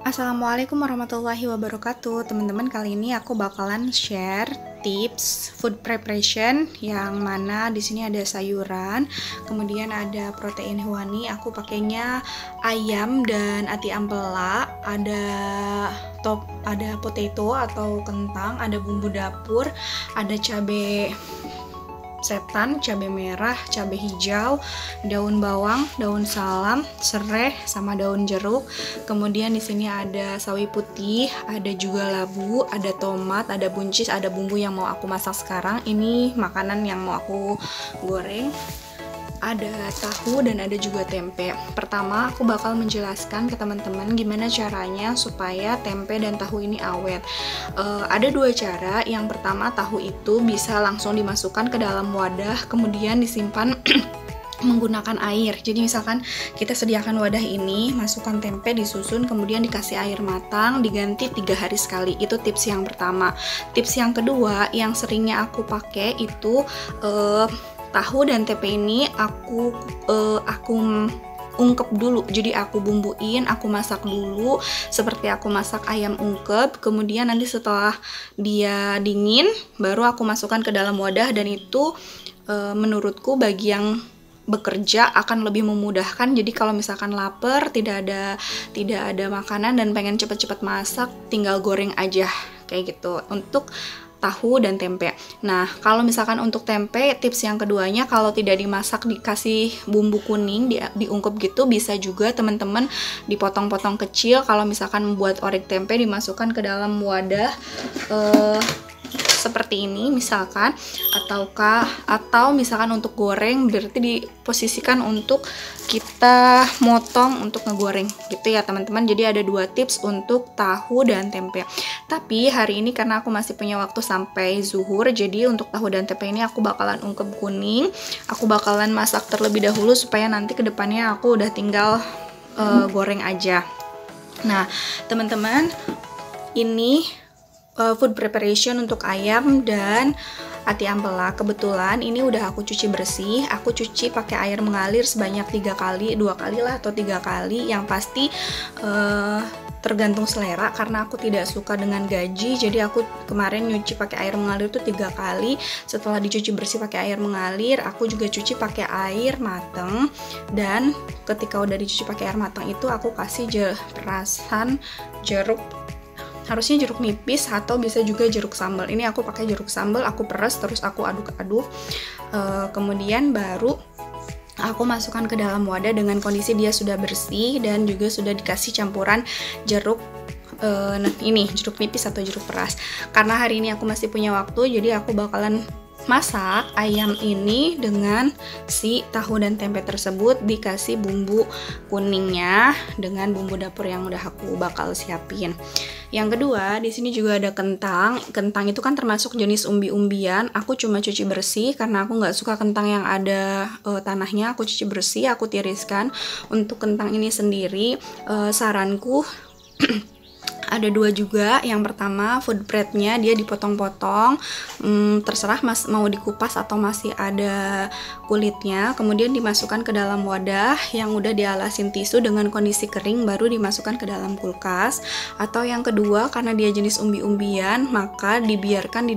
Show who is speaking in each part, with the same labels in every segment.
Speaker 1: Assalamualaikum warahmatullahi wabarakatuh. Teman-teman, kali ini aku bakalan share tips food preparation yang mana di sini ada sayuran, kemudian ada protein hewani. Aku pakainya ayam dan ati ampela, ada potato atau kentang, ada bumbu dapur, ada cabai setan, cabai merah, cabai hijau, daun bawang, daun salam, serai, sama daun jeruk. Kemudian di sini ada sawi putih, ada juga labu, ada tomat, ada buncis, ada bumbu yang mau aku masak sekarang. Ini makanan yang mau aku goreng. Ada tahu dan ada juga tempe. Pertama, aku bakal menjelaskan ke teman-teman gimana caranya supaya tempe dan tahu ini awet. Ada dua cara. Yang pertama, tahu itu bisa langsung dimasukkan ke dalam wadah, kemudian disimpan menggunakan air. Jadi misalkan kita sediakan wadah ini, masukkan tempe, disusun, kemudian dikasih air matang, diganti 3 hari sekali. Itu tips yang pertama. Tips yang kedua yang seringnya aku pakai itu tahu dan tempe ini aku ungkep dulu. Jadi aku bumbuin, aku masak dulu seperti aku masak ayam ungkep. Kemudian nanti setelah dia dingin baru aku masukkan ke dalam wadah, dan itu menurutku bagi yang bekerja akan lebih memudahkan. Jadi kalau misalkan lapar, tidak ada makanan dan pengen cepet-cepet masak, tinggal goreng aja kayak gitu untuk tahu dan tempe. Nah, kalau misalkan untuk tempe, tips yang keduanya, kalau tidak dimasak dikasih bumbu kuning, diungkep gitu, bisa juga teman-teman dipotong-potong kecil. Kalau misalkan membuat orek tempe, dimasukkan ke dalam wadah seperti ini misalkan, atau misalkan untuk goreng berarti diposisikan untuk kita motong untuk ngegoreng gitu ya teman-teman. Jadi ada dua tips untuk tahu dan tempe. Tapi hari ini karena aku masih punya waktu sampai zuhur, jadi untuk tahu dan tempe ini aku bakalan ungkep kuning. Aku bakalan masak terlebih dahulu supaya nanti kedepannya aku udah tinggal goreng aja. Nah teman-teman, ini food preparation untuk ayam dan ati ampela. Kebetulan ini udah aku cuci bersih. Aku cuci pakai air mengalir sebanyak 3 kali, 2 kali lah atau 3 kali. Yang pasti tergantung selera, karena aku tidak suka dengan gaji. Jadi aku kemarin nyuci pakai air mengalir tuh 3 kali. Setelah dicuci bersih pakai air mengalir, aku juga cuci pakai air mateng. Dan ketika udah dicuci pakai air mateng itu aku kasih perasan jeruk, harusnya jeruk nipis atau bisa juga jeruk sambal. Ini aku pakai jeruk sambal, aku peres terus aku aduk-aduk. Kemudian baru aku masukkan ke dalam wadah dengan kondisi dia sudah bersih dan juga sudah dikasih campuran jeruk. Nah ini jeruk nipis atau jeruk peras. Karena hari ini aku masih punya waktu, jadi aku bakalan masak ayam ini dengan si tahu dan tempe tersebut, dikasih bumbu kuningnya dengan bumbu dapur yang udah aku bakal siapin. Yang kedua, di sini juga ada kentang. Kentang itu kan termasuk jenis umbi-umbian. Aku cuma cuci bersih karena aku nggak suka kentang yang ada tanahnya. Aku cuci bersih, aku tiriskan. Untuk kentang ini sendiri, saranku ada dua juga. Yang pertama, food prep-nya dia dipotong-potong, terserah mas mau dikupas atau masih ada kulitnya. Kemudian dimasukkan ke dalam wadah yang udah dialasin tisu dengan kondisi kering, baru dimasukkan ke dalam kulkas. Atau yang kedua, karena dia jenis umbi-umbian, maka dibiarkan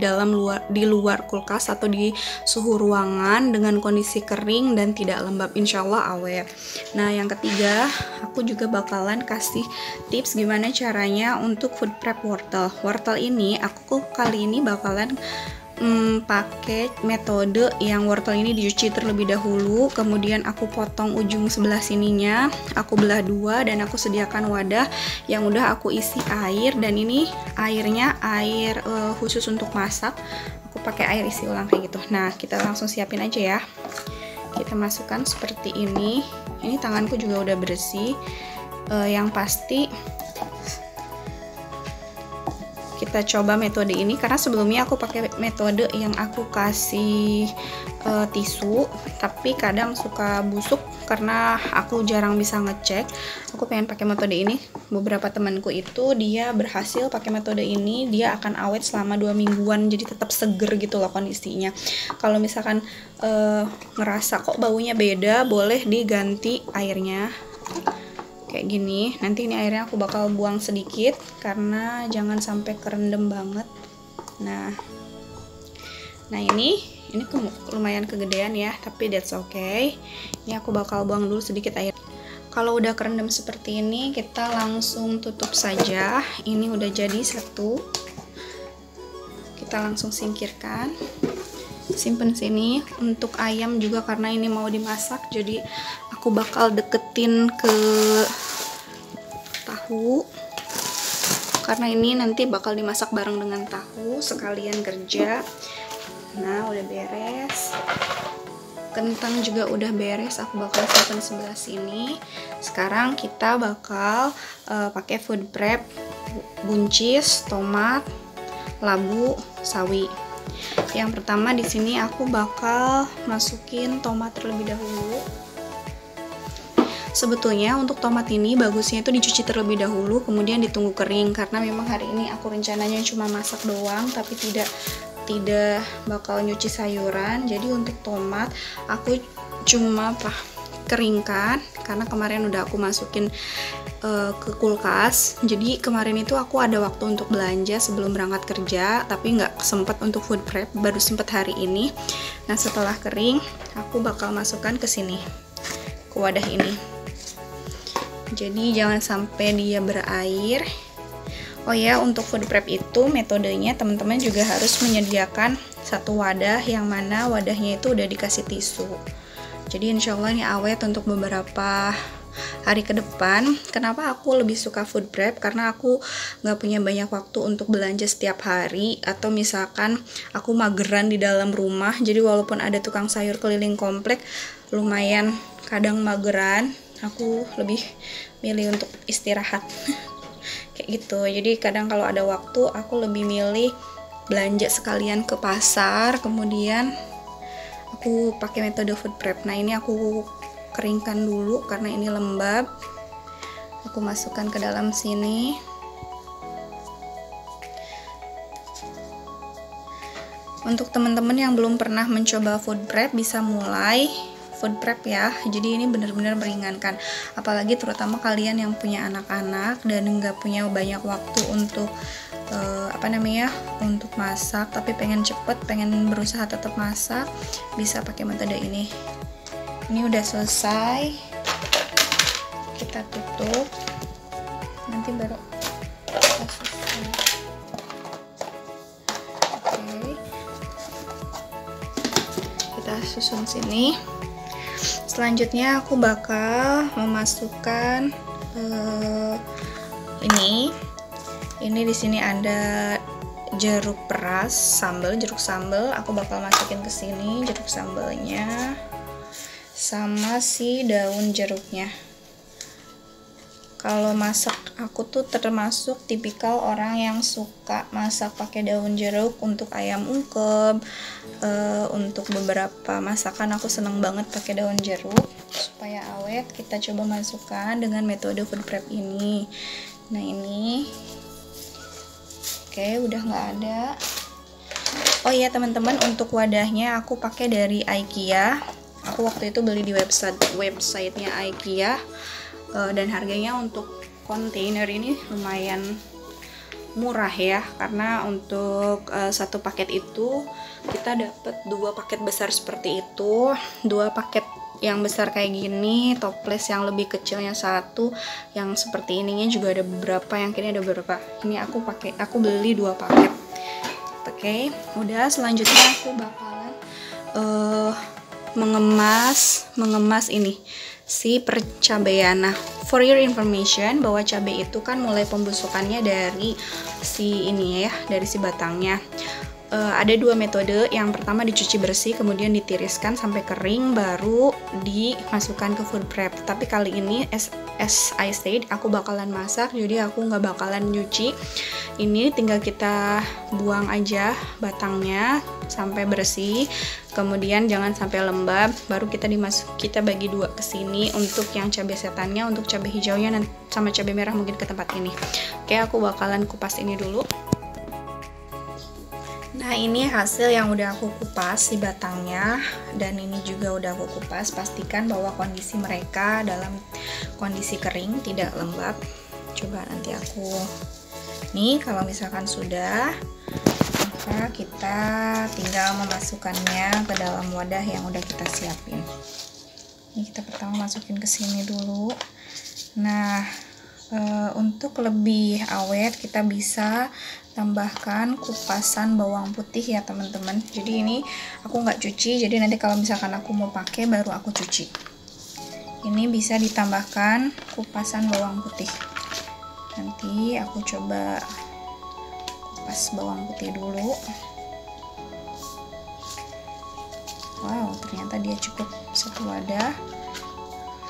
Speaker 1: di luar kulkas atau di suhu ruangan dengan kondisi kering dan tidak lembab, insya Allah awet. Nah yang ketiga, aku juga bakalan kasih tips gimana caranya untuk food prep wortel. Wortel ini aku kali ini bakalan pakai metode yang wortel ini dicuci terlebih dahulu, kemudian aku potong ujung sebelah sininya, aku belah dua, dan aku sediakan wadah yang udah aku isi air. Dan ini airnya air khusus untuk masak. Aku pakai air isi ulang kayak gitu. Nah kita langsung siapin aja ya. Kita masukkan seperti ini. Ini tanganku juga udah bersih. Yang pasti kita coba metode ini karena sebelumnya aku pakai metode yang aku kasih tisu, tapi kadang suka busuk karena aku jarang bisa ngecek. Aku pengen pakai metode ini. Beberapa temanku itu dia berhasil pakai metode ini, dia akan awet selama 2 mingguan, jadi tetap seger gitu loh kondisinya. Kalau misalkan ngerasa kok baunya beda, boleh diganti airnya. kayak gini. Nanti ini airnya aku bakal buang sedikit karena jangan sampai kerendam banget. Nah ini lumayan kegedean ya, tapi that's okay. Ini aku bakal buang dulu sedikit air. Kalau udah kerendam seperti ini, kita langsung tutup saja. Ini udah jadi satu. Kita langsung singkirkan. Simpen sini. Untuk ayam juga karena ini mau dimasak, jadi aku bakal deketin ke tahu. Karena ini nanti bakal dimasak bareng dengan tahu, sekalian kerja. Nah, udah beres. Kentang juga udah beres, aku bakal simpan sebelah sini. Sekarang kita bakal pakai food prep, buncis, tomat, labu, sawi. Yang pertama di sini aku bakal masukin tomat terlebih dahulu. Sebetulnya untuk tomat ini bagusnya itu dicuci terlebih dahulu, kemudian ditunggu kering, karena memang hari ini aku rencananya cuma masak doang, tapi tidak bakal nyuci sayuran. Jadi untuk tomat aku cuma keringkan karena kemarin udah aku masukin ke kulkas. Jadi kemarin itu aku ada waktu untuk belanja sebelum berangkat kerja, tapi nggak sempet untuk food prep, baru sempet hari ini. Nah setelah kering aku bakal masukkan ke sini, ke wadah ini. Jadi jangan sampai dia berair. Oh ya, untuk food prep itu metodenya teman-teman juga harus menyediakan satu wadah yang mana wadahnya itu udah dikasih tisu. Jadi insya Allah ini awet untuk beberapa hari ke depan. Kenapa aku lebih suka food prep? Karena aku nggak punya banyak waktu untuk belanja setiap hari, atau misalkan aku mageran di dalam rumah. Jadi walaupun ada tukang sayur keliling komplek, lumayan kadang mageran, aku lebih milih untuk istirahat. Kayak gitu. Jadi kadang kalau ada waktu aku lebih milih belanja sekalian ke pasar, kemudian aku pakai metode food prep. Nah ini aku keringkan dulu karena ini lembab. Aku masukkan ke dalam sini. Untuk teman-teman yang belum pernah mencoba food prep, bisa mulai food prep ya. Jadi ini benar-benar meringankan, apalagi terutama kalian yang punya anak-anak dan nggak punya banyak waktu untuk untuk masak, tapi pengen cepet, pengen berusaha tetap masak, bisa pakai metode ini. Ini udah selesai, kita tutup, nanti baru kita susun. Oke, kita susun sini. Selanjutnya aku bakal memasukkan ini di sini ada jeruk peras, jeruk sambal. Aku bakal masukin ke sini jeruk sambalnya sama si daun jeruknya. Kalau masak, aku tuh termasuk tipikal orang yang suka masak pakai daun jeruk. Untuk ayam ungkep, untuk beberapa masakan aku seneng banget pakai daun jeruk supaya awet. Kita coba masukkan dengan metode food prep ini. Nah ini, oke, udah nggak ada. Oh iya teman-teman, untuk wadahnya aku pakai dari IKEA. Aku waktu itu beli di websitenya IKEA. Dan harganya untuk kontainer ini lumayan murah ya, karena untuk satu paket itu kita dapat 2 paket besar seperti itu, 2 paket yang besar kayak gini, toples yang lebih kecilnya 1, yang seperti ininya juga ada beberapa, yang kini ada beberapa. Ini aku beli 2 paket. Oke, udah, selanjutnya aku bakalan mengemas ini si percabaian. Nah, for your information, bahwa cabai itu kan mulai pembusukannya dari si ini ya, dari si batangnya. Ada 2 metode. Yang pertama dicuci bersih, kemudian ditiriskan sampai kering, baru dimasukkan ke food prep. Tapi kali ini as I said, aku bakalan masak, jadi aku nggak bakalan nyuci. Ini tinggal kita buang aja batangnya sampai bersih, kemudian jangan sampai lembab, baru kita bagi 2 ke sini untuk yang cabai setannya, untuk cabai hijaunya sama cabai merah mungkin ke tempat ini. Oke, aku bakalan kupas ini dulu. Nah, ini hasil yang udah aku kupas si batangnya, dan ini juga udah aku kupas. Pastikan bahwa kondisi mereka dalam kondisi kering, tidak lembab. Coba nanti aku nih, kalau misalkan sudah, maka kita tinggal memasukkannya ke dalam wadah yang udah kita siapin. Ini kita pertama masukin ke sini dulu. Nah, untuk lebih awet kita bisa tambahkan kupasan bawang putih ya teman-teman. Jadi ini aku nggak cuci, jadi nanti kalau misalkan aku mau pakai baru aku cuci. Ini bisa ditambahkan kupasan bawang putih. Nanti aku coba kupas bawang putih dulu. Wow, ternyata dia cukup satu wadah.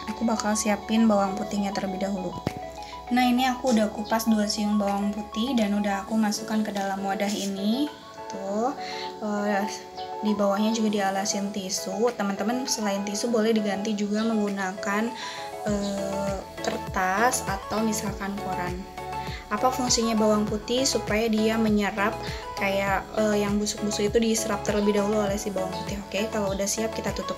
Speaker 1: Aku bakal siapin bawang putihnya terlebih dahulu. Nah, ini aku udah kupas 2 siung bawang putih dan udah aku masukkan ke dalam wadah ini. Tuh, di bawahnya juga dialasin tisu. Teman-teman selain tisu boleh diganti juga menggunakan kertas atau misalkan koran. Apa fungsinya bawang putih? Supaya dia menyerap kayak yang busuk-busuk itu diserap terlebih dahulu oleh si bawang putih. Oke, kalau udah siap kita tutup.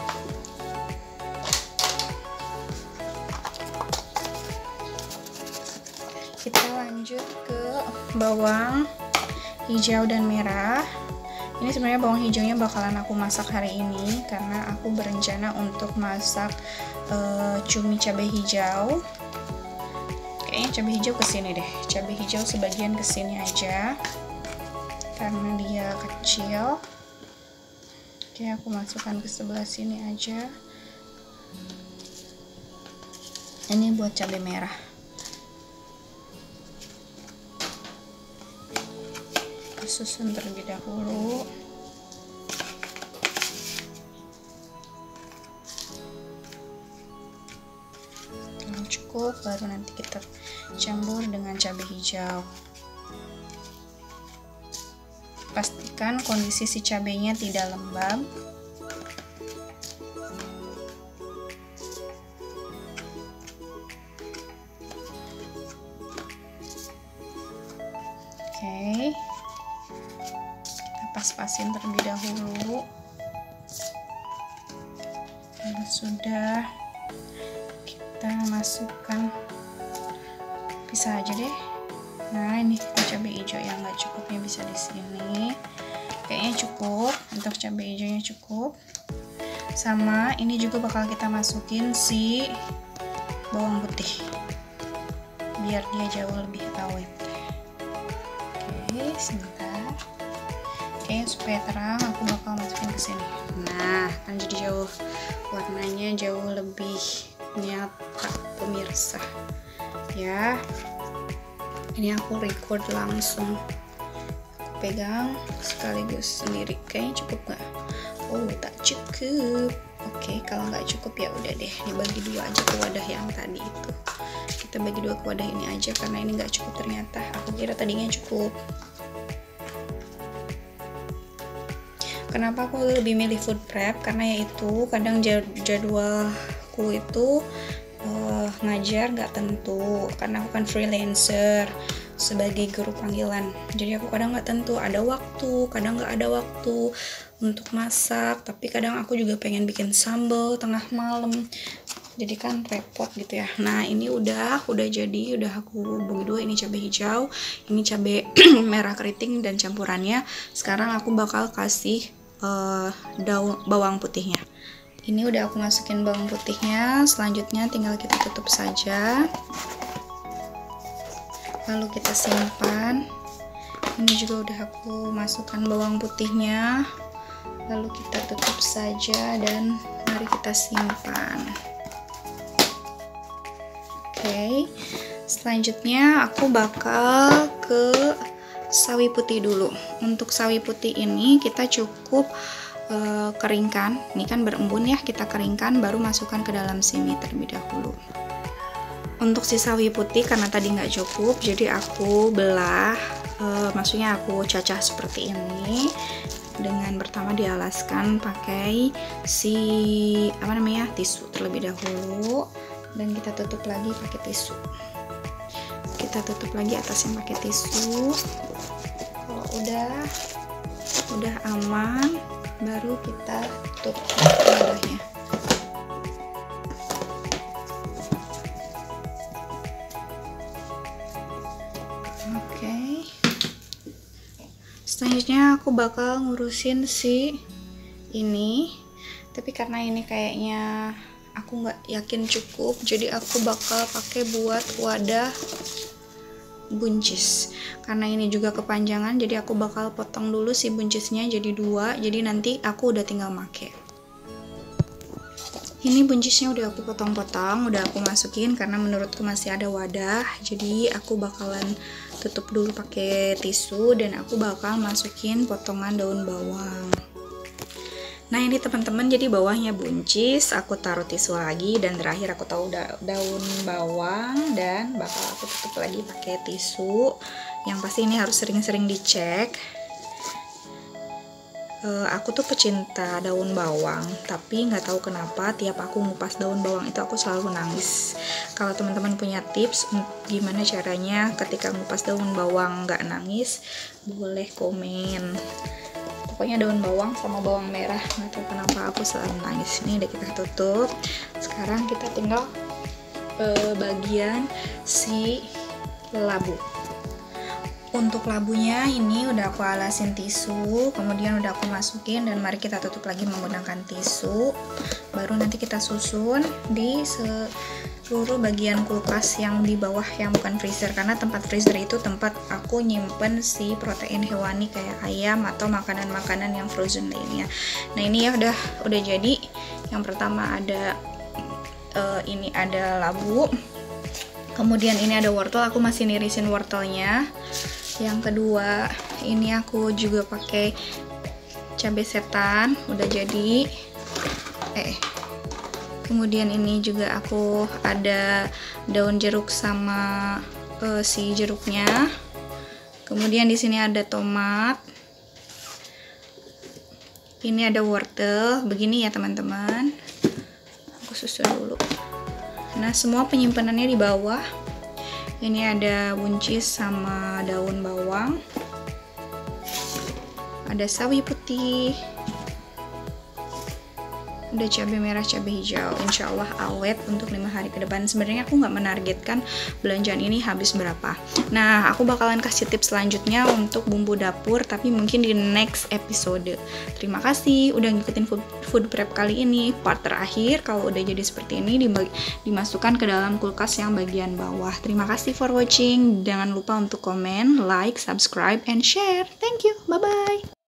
Speaker 1: Kita lanjut ke bawang hijau dan merah. Ini sebenarnya bawang hijaunya bakalan aku masak hari ini karena aku berencana untuk masak cumi cabai hijau. Kayaknya cabai hijau kesini deh. Cabai hijau sebagian kesini aja karena dia kecil. Oke, aku masukkan ke sebelah sini aja. Ini buat cabai merah. Susun terlebih dahulu. Kalau cukup baru nanti kita campur dengan cabai hijau. Pastikan kondisi si cabainya tidak lembab. Oke. Pas-pasin terlebih dahulu. Kalau sudah, kita masukkan, pisah aja deh. Nah, ini cabai hijau yang nggak cukupnya bisa di sini. Kayaknya cukup, untuk cabai hijaunya cukup. Sama ini juga bakal kita masukin si bawang putih, biar dia jauh lebih awet. Oke, sebentar. Oke, supaya terang aku bakal masukin ke sini. Nah, kan jadi jauh warnanya jauh lebih nyata pemirsa. Ya. Ini aku record langsung. Aku pegang sekaligus sendiri. Kayaknya cukup nggak? Oh, tak cukup. Oke, kalau nggak cukup ya udah deh, dibagi dua aja ke wadah yang tadi itu. Kita bagi dua ke wadah ini aja karena ini nggak cukup ternyata. Aku kira tadinya cukup. Kenapa aku lebih milih food prep? Karena yaitu kadang jadwalku itu ngajar nggak tentu, karena aku kan freelancer sebagai guru panggilan. Jadi aku kadang nggak tentu, ada waktu, kadang nggak ada waktu untuk masak. Tapi kadang aku juga pengen bikin sambal tengah malam. Jadi kan repot gitu ya. Nah, ini udah jadi, udah aku bagi dua. Ini cabai hijau, ini cabai merah keriting dan campurannya. Sekarang aku bakal kasih bawang putihnya. Ini udah aku masukin bawang putihnya. Selanjutnya tinggal kita tutup saja, lalu kita simpan. Ini juga udah aku masukkan bawang putihnya, lalu kita tutup saja dan mari kita simpan. Oke, selanjutnya aku bakal ke sawi putih dulu. Untuk sawi putih ini kita cukup keringkan. Ini kan berembun ya, kita keringkan baru masukkan ke dalam sini terlebih dahulu. Untuk si sawi putih karena tadi nggak cukup, jadi aku belah, maksudnya aku cacah seperti ini. Dengan pertama dialaskan pakai si tisu terlebih dahulu, dan kita tutup lagi pakai tisu. Kita tutup lagi atasnya pakai tisu. Kalau udah aman, baru kita tutup wadahnya. Oke. Selanjutnya aku bakal ngurusin si ini, tapi karena ini kayaknya aku nggak yakin cukup, jadi aku bakal pakai buat wadah buncis. Karena ini juga kepanjangan, jadi aku bakal potong dulu si buncisnya jadi 2, jadi nanti aku udah tinggal make. Ini buncisnya udah aku potong-potong, udah aku masukin karena menurutku masih ada wadah. Jadi aku bakalan tutup dulu pakai tisu dan aku bakal masukin potongan daun bawang. Nah ini teman-teman, jadi bawahnya buncis, aku taruh tisu lagi, dan terakhir aku taruh daun bawang dan bakal aku tutup lagi pakai tisu. Yang pasti ini harus sering-sering dicek. Aku tuh pecinta daun bawang, tapi nggak tahu kenapa tiap aku ngupas daun bawang itu aku selalu nangis. Kalau teman-teman punya tips gimana caranya ketika ngupas daun bawang nggak nangis, boleh komen. Pokoknya daun bawang sama bawang merah, nggak tahu kenapa aku selalu nangis. Ini udah kita tutup. Sekarang kita tinggal bagian si labu. Untuk labunya ini udah aku alasin tisu, kemudian udah aku masukin, dan mari kita tutup lagi menggunakan tisu. Baru nanti kita susun di seluruh bagian kulkas yang di bawah yang bukan freezer, karena tempat freezer itu tempat aku nyimpen si protein hewani kayak ayam atau makanan-makanan yang frozen lainnya. Nah ini ya udah jadi. Yang pertama ada ini ada labu, kemudian ini ada wortel, aku masih nirisin wortelnya. Yang kedua ini aku juga pakai cabai setan, udah jadi. Kemudian ini juga aku ada daun jeruk sama si jeruknya. Kemudian di sini ada tomat. Ini ada wortel, begini ya teman-teman. Aku susun dulu. Nah semua penyimpanannya di bawah. Ini ada buncis sama daun bawang, ada sawi putih, ada cabai merah, cabai hijau. Insya Allah awet untuk 5 hari ke depan. Sebenarnya aku nggak menargetkan belanjaan ini habis berapa. Nah aku bakalan kasih tips selanjutnya untuk bumbu dapur, tapi mungkin di next episode. Terima kasih udah ngikutin food prep kali ini. Part terakhir, kalau udah jadi seperti ini dimasukkan ke dalam kulkas yang bagian bawah. Terima kasih for watching. Jangan lupa untuk komen, like, subscribe, and share. Thank you. Bye bye.